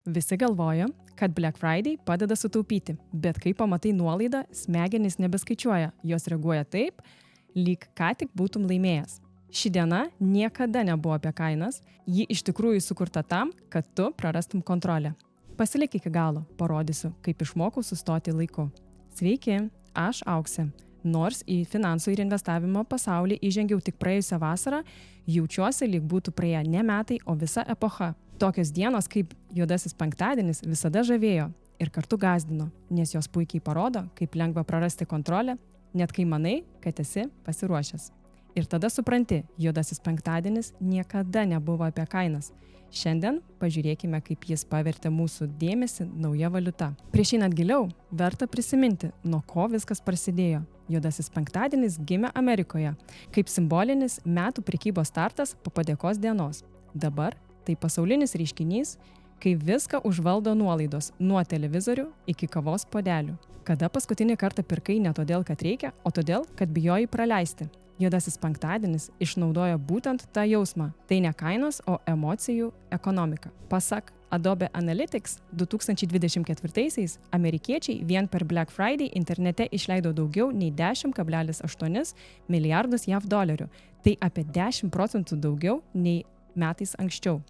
Visi galvoja, kad Black Friday padeda sutaupyti, bet kai pamatai nuolaidą, smegenys nebeskaičiuoja, jos reaguoja taip, lyg ką tik būtum laimėjęs. Ši diena niekada nebuvo apie kainas, ji iš tikrųjų sukurta tam, kad tu prarastum kontrolę. Pasilik iki galo, parodysiu, kaip išmokau sustoti laiku. Sveiki, aš Auksė. Nors į finansų ir investavimo pasaulį įžengiau tik praėjusią vasarą, jaučiuosi, lyg būtų praėję ne metai, o visa epocha. Tokios dienos kaip Juodasis penktadienis visada žavėjo ir kartu gąsdino, nes jos puikiai parodo, kaip lengva prarasti kontrolę, net kai manai, kad esi pasiruošęs. Ir tada supranti, Juodasis penktadienis niekada nebuvo apie kainas. Šiandien pažiūrėkime, kaip jis pavertė mūsų dėmesį nauja valiuta. Prieš einant giliau, verta prisiminti, nuo ko viskas prasidėjo. Juodasis penktadienis gimė Amerikoje, kaip simbolinis metų prekybos startas po padėkos dienos. Dabar tai pasaulinis reiškinys, kai viską užvaldo nuolaidos, nuo televizorių iki kavos puodelių. Kada paskutinį kartą pirkai ne todėl, kad reikia, o todėl, kad bijojai praleisti. Juodasis penktadienis išnaudoja būtent tą jausmą. Tai ne kainos, o emocijų ekonomika. Pasak Adobe Analytics, 2024-aisiais amerikiečiai vien per Black Friday internete išleido daugiau nei 10,8 milijardus JAV dolerių. Tai apie 10% daugiau nei metais anksčiau.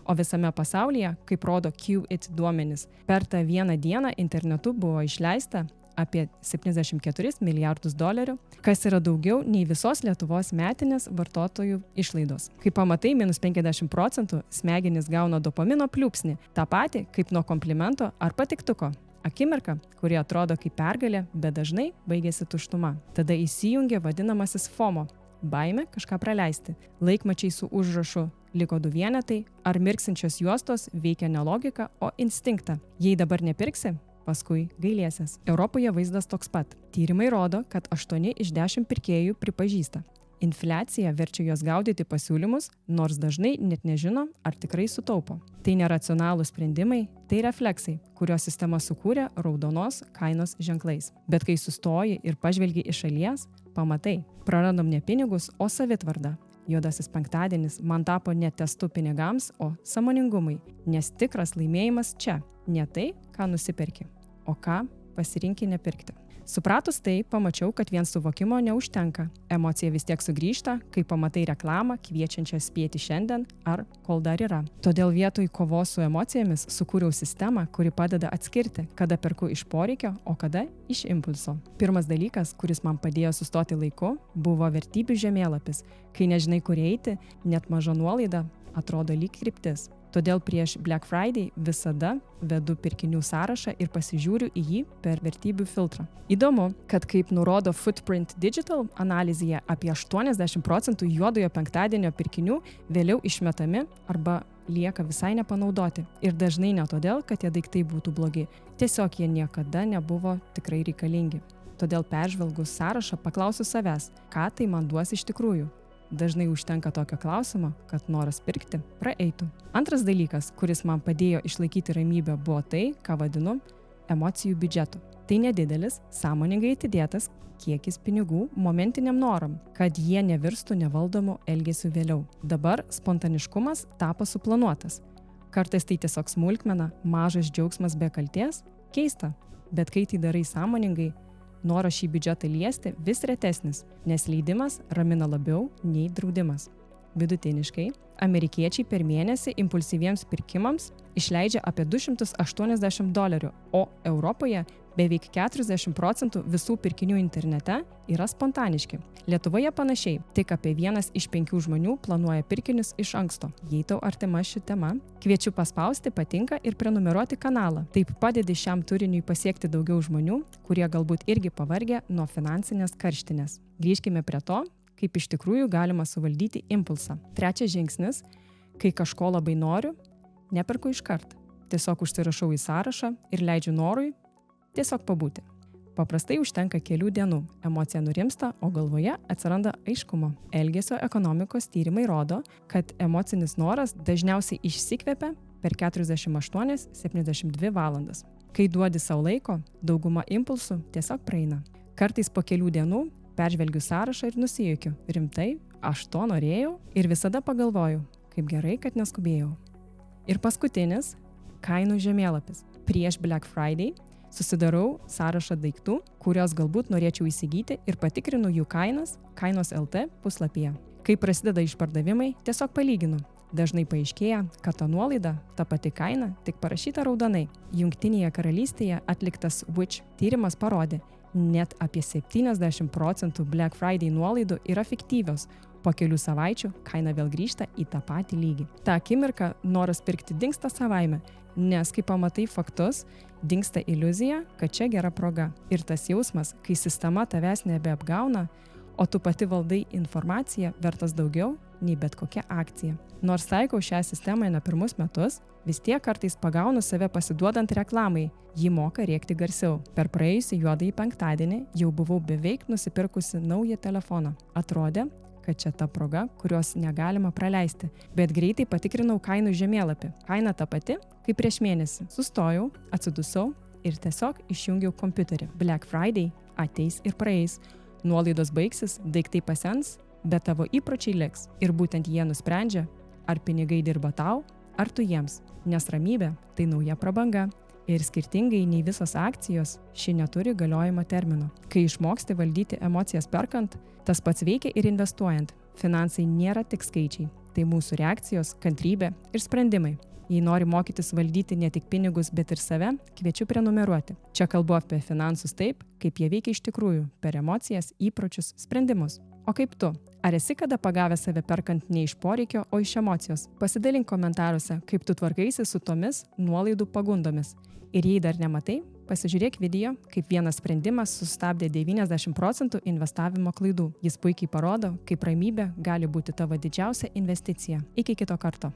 O visame pasaulyje, kaip rodo Qit duomenys, per tą vieną dieną internetu buvo išleista apie 74 milijardus dolerių, kas yra daugiau nei visos Lietuvos metinės vartotojų išlaidos. Kai pamatai minus 50%, smegenys gauna dopamino pliūpsnį, tą patį kaip nuo komplimento ar patiktuko. Akimirka, kuri atrodo kaip pergalė, bet dažnai baigėsi tuštuma. Tada įsijungia vadinamasis FOMO – baimė kažką praleisti. Laikmačiai su užrašu liko 2 vienetai, ar mirksinčios juostos veikia ne logika, o instinktą. Jei dabar nepirksi, paskui gailėsies. Europoje vaizdas toks pat. Tyrimai rodo, kad 8 iš 10 pirkėjų pripažįsta. Infliacija verčia juos gaudyti pasiūlymus, nors dažnai net nežino, ar tikrai sutaupo. Tai neracionalūs sprendimai, tai refleksai, kurios sistema sukūrė raudonos kainos ženklais. Bet kai sustoji ir pažvelgi iš šalies, pamatai, prarandam ne pinigus, o savitvardą. Juodasis penktadienis man tapo ne testu pinigams, o sąmoningumui, nes tikras laimėjimas čia, ne tai, ką nusiperki, o ką pasirinki nepirkti. Supratus tai, pamačiau, kad vien suvokimo neužtenka. Emocija vis tiek sugrįžta, kai pamatai reklamą, kviečiančią spėti šiandien ar kol dar yra. Todėl vietoj kovos su emocijomis sukūriau sistemą, kuri padeda atskirti, kada perku iš poreikio, o kada iš impulso. Pirmas dalykas, kuris man padėjo sustoti laiku, buvo vertybių žemėlapis. Kai nežinai, kur eiti, net maža nuolaida atrodo lyg kryptis. Todėl prieš Black Friday visada vedu pirkinių sąrašą ir pasižiūriu į jį per vertybių filtrą. Įdomu, kad kaip nurodo Footprint Digital analizėje, apie 80% juodojo penktadienio pirkinių vėliau išmetami arba lieka visai nepanaudoti. Ir dažnai ne todėl, kad tie daiktai būtų blogi, tiesiog jie niekada nebuvo tikrai reikalingi. Todėl peržvelgus sąrašą paklausiu savęs, ką tai man duos iš tikrųjų. Dažnai užtenka tokio klausimo, kad noras pirkti praeitų. Antras dalykas, kuris man padėjo išlaikyti ramybę, buvo tai, ką vadinu emocijų biudžetu. Tai nedidelis, sąmoningai atidėtas kiekis pinigų momentiniam noram, kad jie nevirstų nevaldomu elgesiu vėliau. Dabar spontaniškumas tapo suplanuotas. Kartais tai tiesiog smulkmena, mažas džiaugsmas be kaltės, keista, bet kai tai darai sąmoningai, noras šį biudžetą liesti vis retesnis, nes leidimas ramina labiau nei draudimas. Vidutiniškai, amerikiečiai per mėnesį impulsyviems pirkimams išleidžia apie $280, o Europoje beveik 40% visų pirkinių internete yra spontaniški. Lietuvoje panašiai, tik apie 1 iš 5 žmonių planuoja pirkinius iš anksto. Jei tau artima ši tema, kviečiu paspausti patinka ir prenumeruoti kanalą. Taip padedi šiam turiniui pasiekti daugiau žmonių, kurie galbūt irgi pavargę nuo finansinės karštinės. Grįžkime prie to, kaip iš tikrųjų galima suvaldyti impulsą. Trečias žingsnis, kai kažko labai noriu, neperku iškart. Tiesiog užsirašau į sąrašą ir leidžiu norui tiesiog pabūti. Paprastai užtenka kelių dienų, emocija nurimsta, o galvoje atsiranda aiškumo. Elgesio ekonomikos tyrimai rodo, kad emocinis noras dažniausiai išsikvepia per 48-72 valandas. Kai duodi savo laiko, dauguma impulsų tiesiog praeina. Kartais po kelių dienų peržvelgiu sąrašą ir nusijuokiu. Rimtai, aš to norėjau ir visada pagalvoju, kaip gerai, kad neskubėjau. Ir paskutinis, kainų žemėlapis. Prieš Black Friday susidarau sąrašą daiktų, kuriuos galbūt norėčiau įsigyti ir patikrinu jų kainas Kainos LT puslapyje. Kai prasideda išpardavimai, tiesiog palyginu. Dažnai paaiškėja, kad ta nuolaida, ta pati kaina, tik parašyta raudonai. Jungtinėje karalystėje atliktas Which tyrimas parodė, net apie 70% Black Friday nuolaidų yra fiktyvios. Po kelių savaičių kaina vėl grįžta į tą patį lygį. Ta akimirka noras pirkti dingsta savaime, nes kai pamatai faktus, dingsta iliuzija, kad čia gera proga. Ir tas jausmas, kai sistema tavęs nebeapgauna, o tu pati valdai informaciją, vertas daugiau nei bet kokia akcija. Nors taikau šią sistemą ne pirmus metus, vis tiek kartais pagaunu save pasiduodant reklamai. Ji moka rėkti garsiau. Per praėjusį juodąjį penktadienį jau buvau beveik nusipirkusi naują telefoną. Atrodė, kad čia ta proga, kurios negalima praleisti. Bet greitai patikrinau kainų žemėlapį. Kaina ta pati, kaip prieš mėnesį. Sustojau, atsidusau ir tiesiog išjungiau kompiuterį. Black Friday ateis ir praeis. Nuolaidos baigsis, daiktai pasens, bet tavo įpročiai liks. Ir būtent jie nusprendžia, ar pinigai dirba tau, ar tu jiems. Nes ramybė tai nauja prabanga. Ir skirtingai nei visos akcijos, ši neturi galiojimo termino. Kai išmoksti valdyti emocijas perkant, tas pats veikia ir investuojant. Finansai nėra tik skaičiai. Tai mūsų reakcijos, kantrybė ir sprendimai. Jei nori mokytis valdyti ne tik pinigus, bet ir save, kviečiu prenumeruoti. Čia kalbu apie finansus taip, kaip jie veikia iš tikrųjų, per emocijas, įpročius, sprendimus. O kaip tu? Ar esi kada pagavęs save perkant ne iš poreikio, o iš emocijos? Pasidalink komentaruose, kaip tu tvarkaisi su tomis nuolaidų pagundomis. Ir jei dar nematai, pasižiūrėk video, kaip vienas sprendimas sustabdė 90% investavimo klaidų. Jis puikiai parodo, kaip ramybė gali būti tavo didžiausia investicija. Iki kito karto.